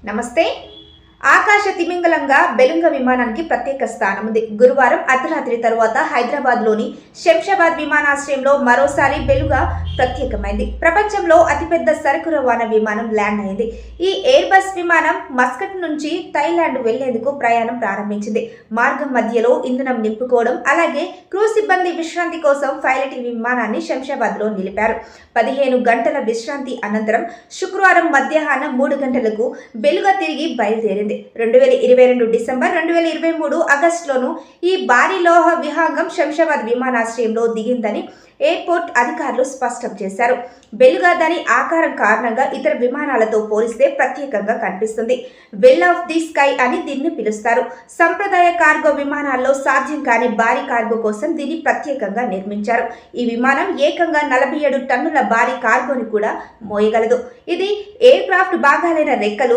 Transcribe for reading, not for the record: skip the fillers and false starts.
నమస్తే. ఆకాశ తిమింగలంగా బెలుంగ విమానానికి ప్రత్యేక స్థానం ఉంది. గురువారం అర్ధరాత్రి తరువాత హైదరాబాద్లోని శంషాబాద్ విమానాశ్రయంలో మరోసారి బెలుగ ప్రత్యేకమైంది. ప్రపంచంలో అతిపెద్ద సరుకు రవాణా విమానం ల్యాండ్ అయింది. ఈ ఎయిర్ బస్ విమానం మస్కట్ నుంచి థాయిలాండ్ వెళ్లేందుకు ప్రయాణం ప్రారంభించింది. మార్గం మధ్యలో ఇంధనం నింపుకోవడం, అలాగే క్రూ సిబ్బంది విశ్రాంతి కోసం పైలట్ విమానాన్ని శంషాబాద్లో నిలిపారు. 15 గంటల విశ్రాంతి అనంతరం శుక్రవారం మధ్యాహ్నం 3 గంటలకు బెలుగ తిరిగి బయలుదేరింది. 2022 డిసెంబర్ 2023 ఆగస్టులోనూ ఈ భారీ లోహ విహంగం శంషాబాద్ విమానాశ్రయంలో దిగిందని ఎయిర్పోర్ట్ అధికారులు స్పష్టం చేశారు. బెలుగ దాని ఆకారం కారణంగా ఇతర విమానాలతో పోలిస్తే ప్రత్యేకంగా కనిపిస్తుంది. వెల్ ఆఫ్ ది స్కై అని దీన్ని పిలుస్తారు. సంప్రదాయ కార్గో విమానాల్లో సాధ్యం కాని భారీ కార్గో కోసం దీన్ని ప్రత్యేకంగా నిర్మించారు. ఈ విమానం ఏకంగా 47 టన్నుల భారీ కార్గోని కూడా మోయగలదు. ఇది ఎయిర్ క్రాఫ్ట్ భాగాలైన రెక్కలు,